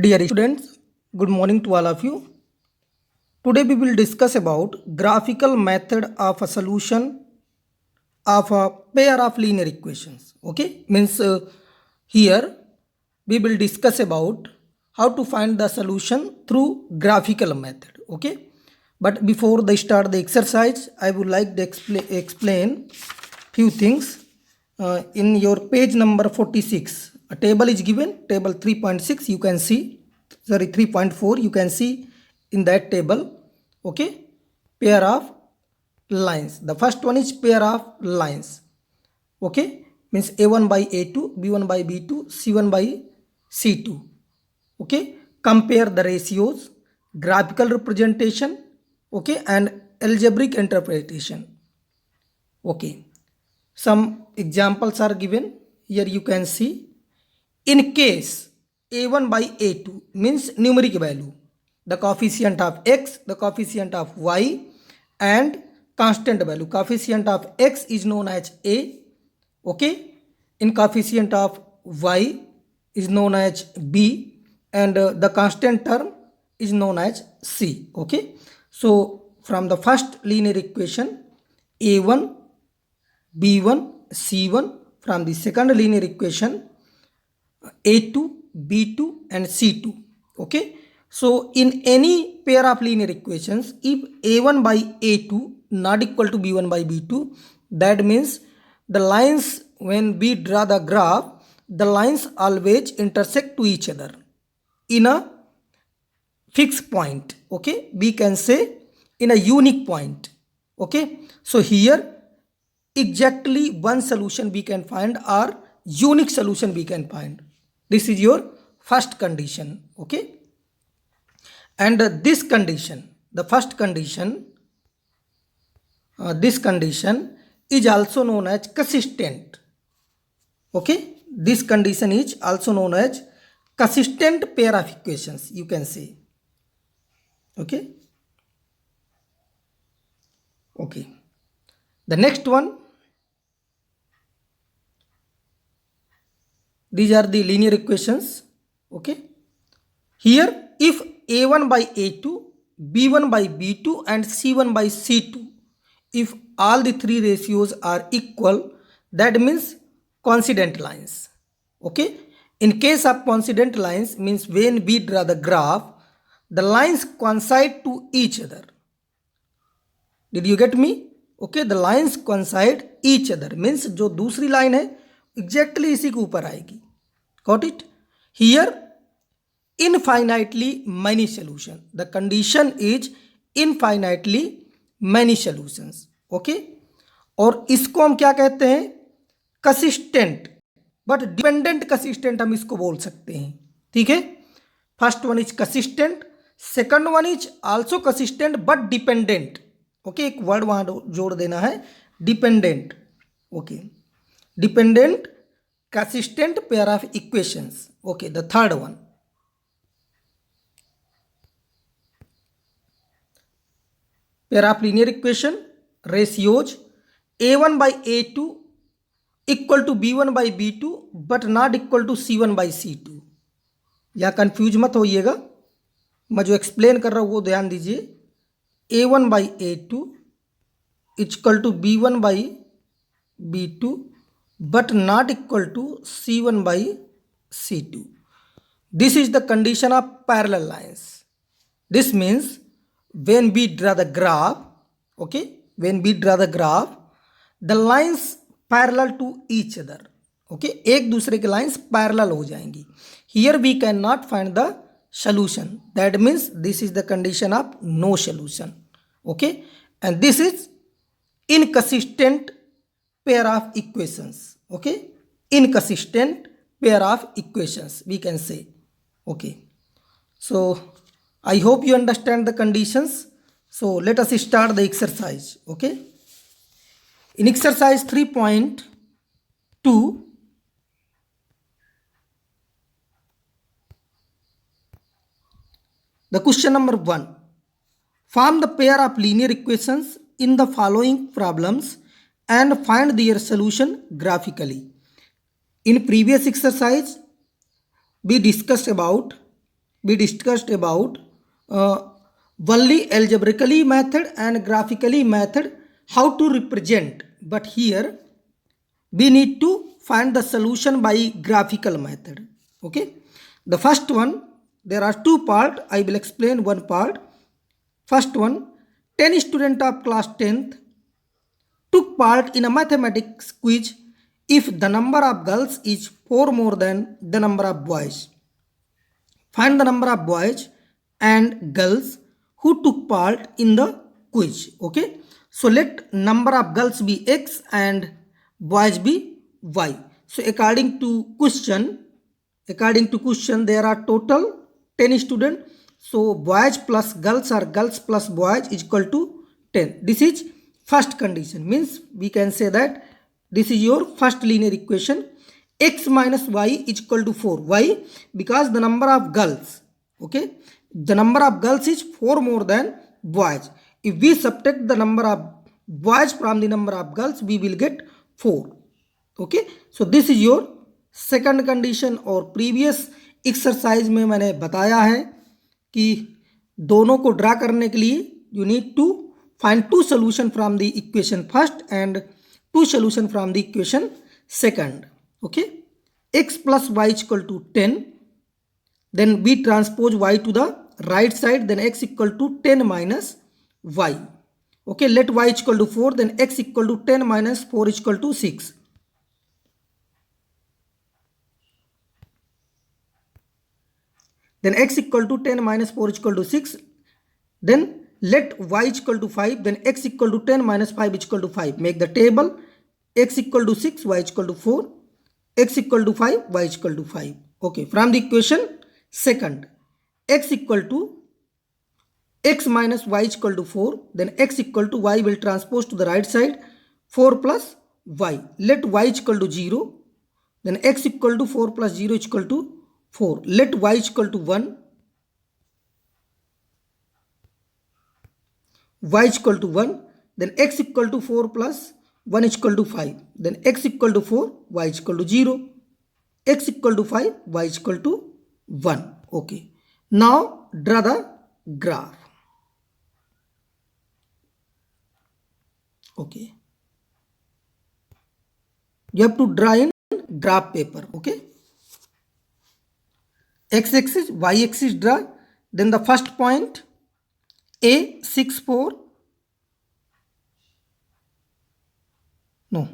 Dear students, good morning to all of you. Today we will discuss about graphical method of a solution of a pair of linear equations. Okay, means here we will discuss about how to find the solution through graphical method. Okay, but before they start the exercise, I would like to explain few things. In your page number 46, a table is given, table 3.6, you can see, sorry, 3.4, you can see in that table, okay, pair of lines. The first one is pair of lines, okay, means A1 by A2, B1 by B2, C1 by C2, okay. Compare the ratios, graphical representation, okay, and algebraic interpretation, okay. Some examples are given. Here you can see. In case a1 by a2 means numeric value, the coefficient of x, the coefficient of y, and constant value. Coefficient of x is known as a, okay. In coefficient of y is known as b, and the constant term is known as c, okay. So from the first linear equation, a1, b1, c1, from the second linear equation, a2, b2, and c2, okay. So in any pair of linear equations, if a1 by a2 not equal to b1 by b2, that means the lines, when we draw the graph, the lines always intersect to each other in a fixed point, okay. We can say in a unique point, okay. So here exactly one solution we can find, or unique solution we can find. This is your first condition, okay. And this condition, the first condition, this condition is also known as consistent, okay. This condition is also known as consistent pair of equations, you can say, okay. Okay, the next one, these are the linear equations, okay. Here if a1 by a2, b1 by b2, and c1 by c2, if all the three ratios are equal, that means coincident lines, okay. In case of coincident lines, means when we draw the graph, the lines coincide to each other. Did you get me? Okay, the lines coincide each other, means जो दूसरी line है exactly इसी के ऊपर आएगी. Got it? Here infinitely many solution. The condition is infinitely many solutions, okay. और इसको हम क्या कहते हैं? कंसिस्टेंट, बट डिपेंडेंट कंसिस्टेंट हम इसको बोल सकते हैं, ठीक है. First one is consistent, second one is also consistent but dependent, okay. एक वर्ड वहां जोड़ देना है, dependent, okay. Dependent consistent pair of equations, okay. The third one, pair of linear equation, ratios a1 by a2 equal to b1 by b2 but not equal to c1 by c2. या confuse मत होइएगा, मैं जो explain कर रहा हूँ वो ध्यान दीजिए. a1 by a2 equal to b1 by b2 but not equal to c1 by c2. This is the condition of parallel lines. This means when we draw the graph, okay, when we draw the graph, the lines parallel to each other, okay. एक दूसरे के lines parallel हो जाएंगी. Here we cannot find the solution. That means this is the condition of no solution, okay. And this is inconsistent pair of equations, okay. Inconsistent pair of equations we can say, okay. So I hope you understand the conditions. So let us start the exercise, okay. In exercise 3.2, the question number 1, form the pair of linear equations in the following problems and find their solution graphically. In previous exercise we discussed about we discussed about only algebraically method and graphically method how to represent, but here we need to find the solution by graphical method. Okay, the first one, there are two part, I will explain one part. First one, 10 students of class 10th took part in a mathematics quiz if the number of girls is 4 more than the number of boys. Find the number of boys and girls who took part in the quiz. Okay, so let number of girls be x and boys be y. So according to question there are total 10 students. So boys plus girls or girls plus boys is equal to 10. This is first condition, means we can say that this is your first linear equation. X minus y is equal to 4. Why? Because the number of girls, okay, the number of girls is 4 more than boys. If we subtract the number of boys from the number of girls, we will get 4. Okay, so this is your second condition. और previous exercise में मैंने बताया है कि दोनों को draw करने के लिए you need to find two solution from the equation first and two solution from the equation second. Okay, x plus y is equal to 10, then we transpose y to the right side, then x equal to 10 minus y. Okay, let y is equal to 4, then x equal to 10 minus 4 is equal to 6. Then x equal to 10 minus 4 is equal to 6. Then let y is equal to 5, then x equal to 10 minus 5 is equal to 5. Make the table. X equal to 6, y is equal to 4, x equal to 5, y is equal to 5. Okay, from the equation second, x equal to x minus y is equal to 4, then x equal to y will transpose to the right side, 4 plus y. Let y is equal to 0, then x equal to 4 plus 0 is equal to 4. Let y is equal to 1, y is equal to 1, then x equal to 4 plus 1 is equal to 5, then x equal to 4, y is equal to 0, x equal to 5, y is equal to 1. Okay, now draw the graph. Okay, you have to draw in graph paper. Okay, x-axis, y-axis draw, then the first point a 6 4, no,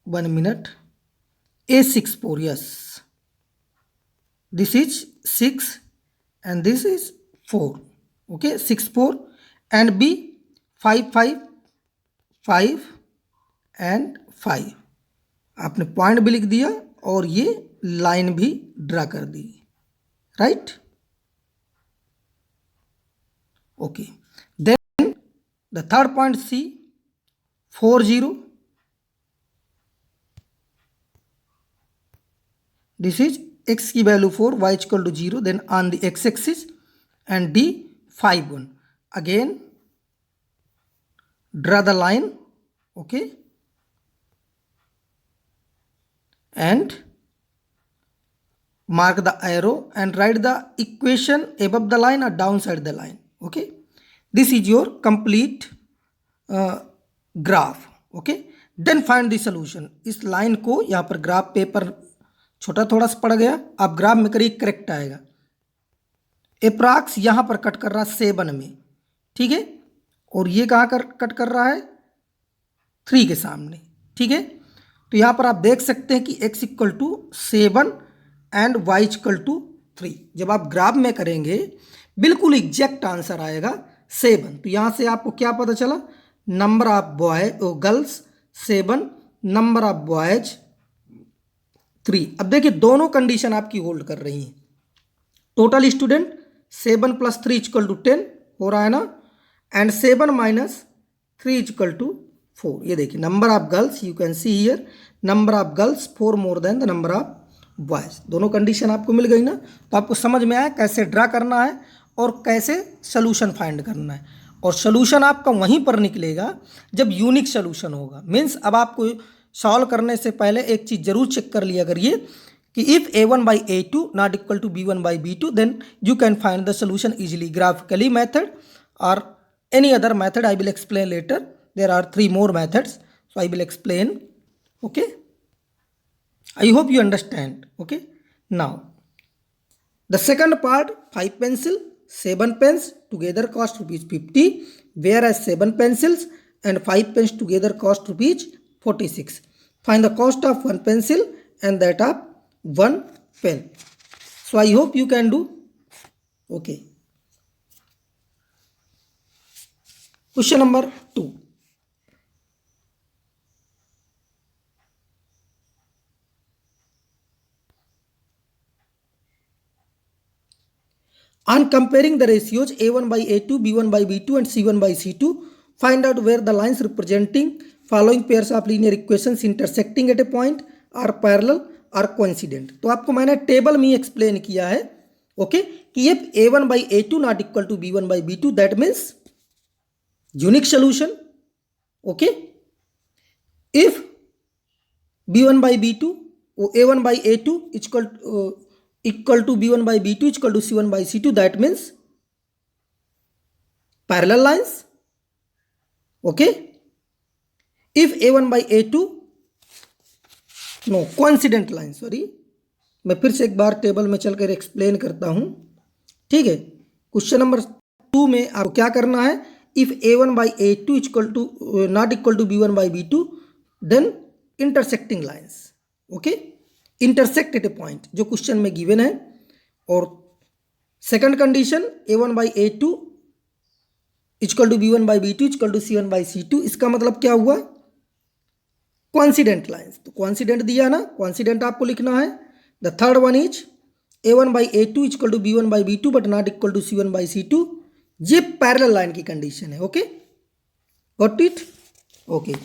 1 minute, a 6 4, yes, this is 6 and this is 4. Okay, 6 4, and b 5 5 5 and 5. आपने point भी लिख दिया और ये line भी draw कर दी, right. Okay, then the third point C 4 0, this is x की value 4, y is equal to 0, then on the x axis, and d 5 1. Again draw the line. Okay, and mark the arrow and write the equation above the line or downside the line. Okay, this is your complete graph. Okay, then find the solution. इस line को यहाँ पर graph paper छोटा थोड़ा सा पड़ गया, आप ग्राफ में करिए, करेक्ट आएगा. अप्रॉक्स यहाँ पर कट कर रहा है 7 में, ठीक है, और ये कहाँ कट कर रहा है 3 के सामने. ठीक है, तो यहाँ पर आप देख सकते हैं कि x equal to 7 and y equal to 3. जब आप ग्राफ में करेंगे बिल्कुल एग्जैक्ट आंसर आएगा 7. तो यहाँ से आपको क्या पता चला, number of boy girls 7, number of boys 3. अब देखिए दोनों कंडीशन आपकी होल्ड कर रही हैं. Total student 7 plus 3 equal to 10 हो रहा है ना, एंड 7 माइनस 3 इक्वल टू 4. ये देखिए number of girls, you can see here number of girls 4 more than the number of boys. दोनों कंडीशन आपको मिल गई ना. तो आपको समझ में आया कैसे ड्रा करना है और कैसे सोल्यूशन फाइंड करना है. और सोल्यूशन आपका वहीं पर निकलेगा जब यूनिक सोल्यूशन होगा. मीन्स अब आपको सॉल्व करने से पहले एक चीज़ जरूर चेक कर लिया करिए कि if a1 by a2 not equal to b1 by b2, then you can find the solution easily. Graphically method or any other method I will explain later. There are 3 more methods, so I will explain. Okay, I hope you understand. Okay, now the second part, 5 pencil, 7 pens together cost rupees 50, whereas 7 pencils and 5 pens together cost rupees 46. Find the cost of 1 pencil and that of 1 pen. So I hope you can do. Okay. Question number 2. On comparing the ratios A1 by A2, B1 by B2 and C1 by C2, find out where the lines representing following pairs of linear equations intersecting at a point are parallel or coincident. तो आपको मैंने table में explain किया है. Okay, कि if A1 by A2 not equal to B1 by B2, that means unique solution. Okay, if B1 by B2 A1 by A2 is equal to B1 by B2 is equal to C1 by C2, that means parallel lines. Okay, if A1 by A2 coincident line. Sorry, मैं फिर से एक बार table में चलकर explain करता हूं. ठीक है, क्वेश्चन नंबर 2 में आपको क्या करना है, if A1 by A2 equal to not equal to B1 by B2, then intersecting lines. Okay, intersect at a point जो क्वेश्चन में गिवन है. और second condition A1 by A2 equal to B1 by B2 equal to C1 by C2. इसका मतलब क्या हुआ, coincident lines. तो coincident दिया ना, कोइंसिडेंट आपको लिखना है. The third one is A1 by A2 equal to B1 by B2 but not equal to C1 by C2. ये पैरेलल लाइन की कंडीशन है. Okay, got it. Okay,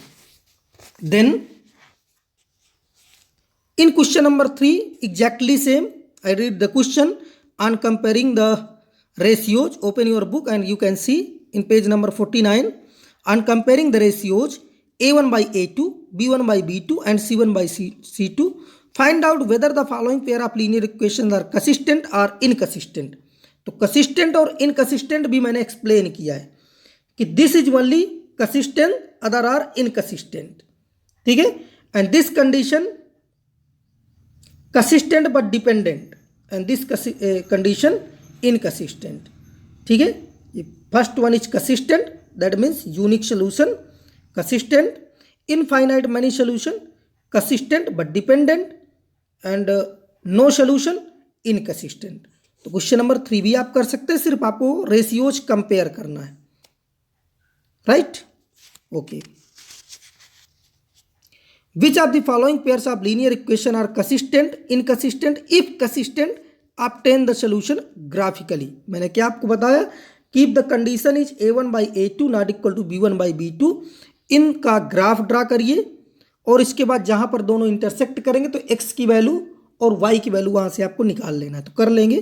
then in question number 3 exactly same. I read the question on comparing the ratios. Open your book and you can see in page number 49, on comparing the ratios A1 by A2, B1 by B2 and C1 by C2, find out whether the following pair of linear equations are consistent or inconsistent. तो consistent और inconsistent भी मैंने explain किया है कि this is only consistent, other are inconsistent. ठीक है, and this condition consistent but dependent and this condition inconsistent. ठीक है, ये first one is consistent, that means unique solution. Consistent, infinite many solution. Consistent but dependent and no solution, inconsistent. तो question number 3 भी आप कर सकते हैं, सिर्फ आपको रेशियोज कंपेयर करना है. Right. Okay, which of the following pairs of linear equation are consistent, inconsistent? If consistent, obtain the solution graphically. मैंने क्या आपको बताया कि if the condition is A1 by A2 not equal to B1 by B2, इनका graph draw करिए और इसके बाद जहां पर दोनों इंटरसेक्ट करेंगे तो x की वैल्यू और y की वैल्यू वहां से आपको निकाल लेना है. तो कर लेंगे.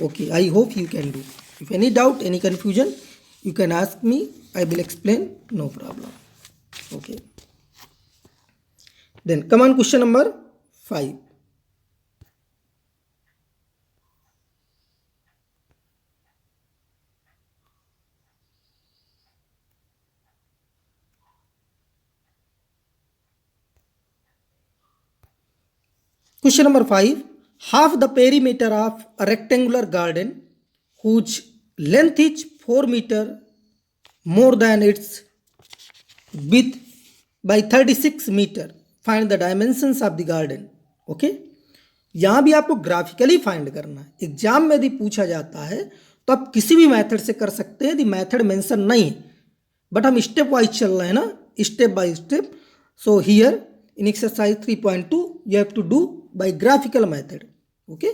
Okay, I hope you can do. If any doubt, any confusion, you can ask me, I will explain, no problem. Okay, then come on, question number 5. Question number 5. Half the perimeter of a rectangular garden whose length is 4 meter more than its width by 36 meter. Find the dimensions of the garden. Okay, यहां भी आपको graphically find करना है. Exam में यदि पूछा जाता है तो आप किसी भी मेथड से कर सकते हैं, यदि मेथड मेंशन नहीं, बट हम स्टेप वाइज चल रहे हैं ना, step by step. So here in exercise 3.2 you have to do by graphical method. Okay,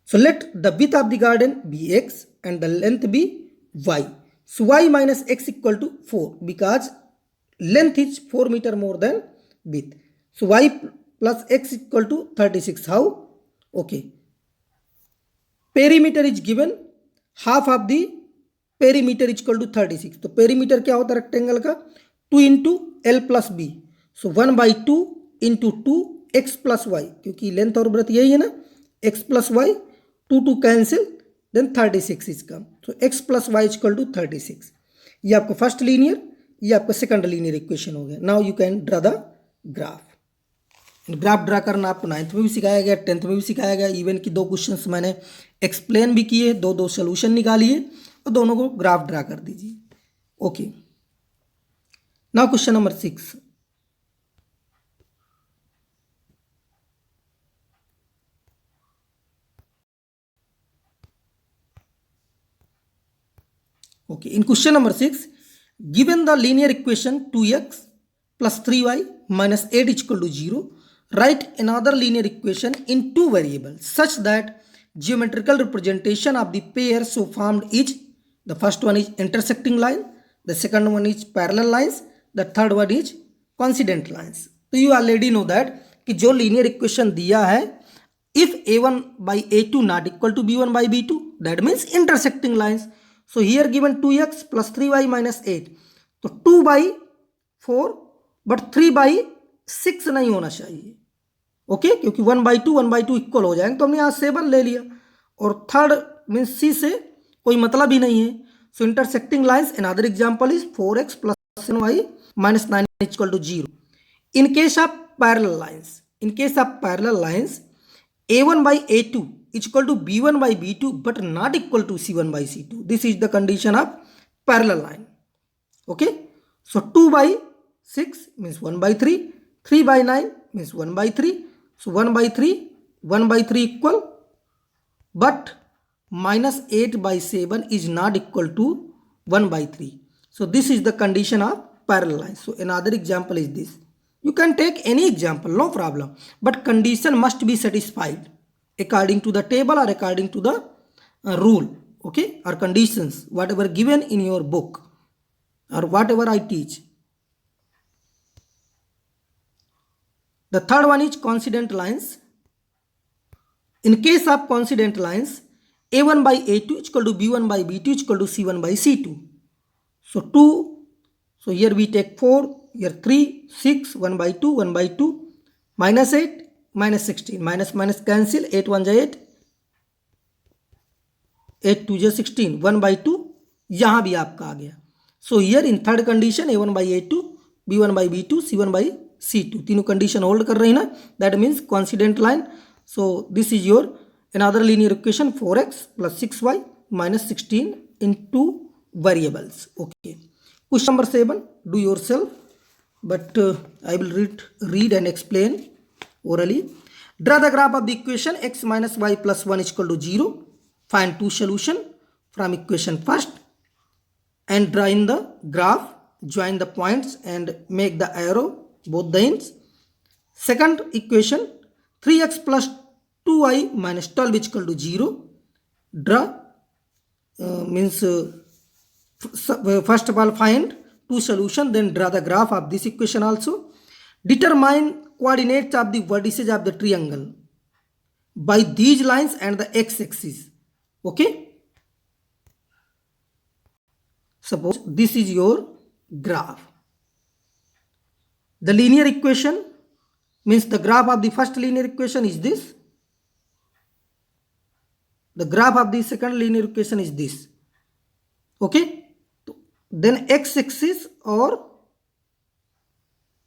so let the width of the garden be x and the length be y. So y minus x equal to 4 because length is 4 meter more than width. So y plus x equal to 36. How? Okay, perimeter is given, half of the perimeter is equal to 36. तो perimeter क्या होता है rectangle का, 2 into l plus b. So 1 by 2 into 2 x plus y, क्योंकि length और breadth यही है ना, x plus y, two cancel, then 36 is come, so x plus y equal to 36। ये आपका फर्स्ट लीनियर, ये आपका सेकंड लीनियर इक्वेशन हो गया। Now you can draw the graph. Graph draw करना आपको 9th में भी सिखाया गया, 10th में भी सिखाया गया। इवन कि 2 क्वेश्चंस मैंने एक्सप्लेन भी किए, दो सोल्यूशन निकालिए और दोनों को ग्राफ ड्रा कर दीजिए। Okay, now question number 6। Okay, in question number 6, given the linear equation 2x plus 3y minus 8 is equal to 0, write another linear equation in 2 variables such that geometrical representation of the pair so formed is, the first one is intersecting line, the second one is parallel lines, the third one is coincident lines. तो you already know that कि जो linear equation दिया है, if a1 by a2 not equal to b1 by b2, that means intersecting lines. So here given 2x plus 3y minus 8, तो 2 by 4 but 3 by 6 नहीं होना चाहिए। Okay, क्योंकि 1 by 2 equal हो जाएंगे, तो हमने यहाँ 7 ले लिया, और थर्ड मीन्स सी से कोई मतलब ही नहीं है। So intersecting lines, another example is 4x plus 7y minus 9 equal to 0। In case of parallel lines, a1 by a2 is equal to b1 by b2 but not equal to c1 by c2. This is the condition of parallel line. Okay, so 2 by 6 means 1 by 3, 3 by 9 means 1 by 3, so 1 by 3 equal, but minus 8 by 7 is not equal to 1 by 3. So this is the condition of parallel line. So another example is this. You can take any example, no problem, but condition must be satisfied according to the table or according to the rule, okay, or conditions, whatever given in your book or whatever I teach. The third one is coincident lines. In case of coincident lines, a1 by a2 is equal to b1 by b2 is equal to c1 by c2. So 2, so here we take 4, here 3, 6, 1 by 2, minus 8, minus 16, minus cancel, 8 1 8, 8 2 16, 1 by 2 यहाँ भी आपका आ गया। सो here in third condition a1 by a2, b1 by b2, c1 by c2, तीनों condition hold कर रही ना, that means coincident line. So this is your another linear equation 4x plus 6y minus 16 in 2 variables. Okay, question number 7, do yourself, but I will read and explain orally. Draw the graph of the equation x minus y plus 1 is equal to 0. Find 2 solution from equation first and draw in the graph, join the points and make the arrow both the ends. Second equation 3x plus 2y minus 12 is equal to 0. Draw first of all find 2 solution, then draw the graph of this equation also. Determine coordinates of the vertices of the triangle by these lines and the x-axis. Okay, suppose this is your graph. The linear equation means the graph of the first linear equation is this, the graph of the second linear equation is this. Okay, then x-axis और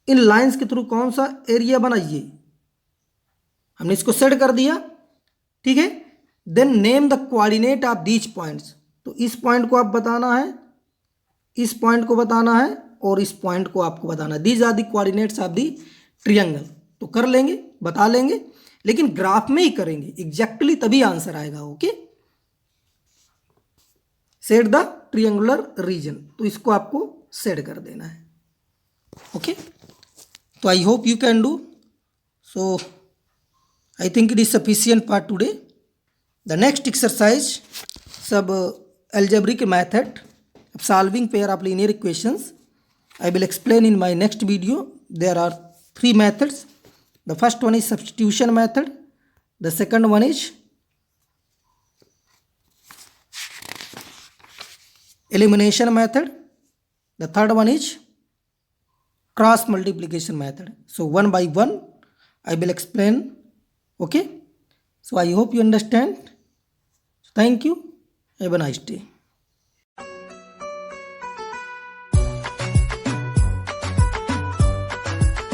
इन lines के through कौन सा area बनाइए, हमने इसको set कर दिया, ठीक है। Then name the coordinate of these points, तो इस पॉइंट को आप बताना है, इस पॉइंट को बताना है और इस पॉइंट को आपको बताना है। These are the coordinates of the triangle. तो कर लेंगे, बता लेंगे, लेकिन ग्राफ में ही करेंगे एग्जैक्टली, तभी आंसर आएगा। ओके, सेट द ट्रियंगुलर रीजन, तो इसको आपको सेट कर देना है। ओके, तो आई hope you can do. So I think it is sufficient for today. The next exercise सब algebraic method of solving pair of linear equations I will explain in my next video. There are 3 methods. The first one is substitution method, the second one is elimination method, the third one is cross multiplication method. So one by one I will explain. Okay. So I hope you understand. Thank you. Have a nice day.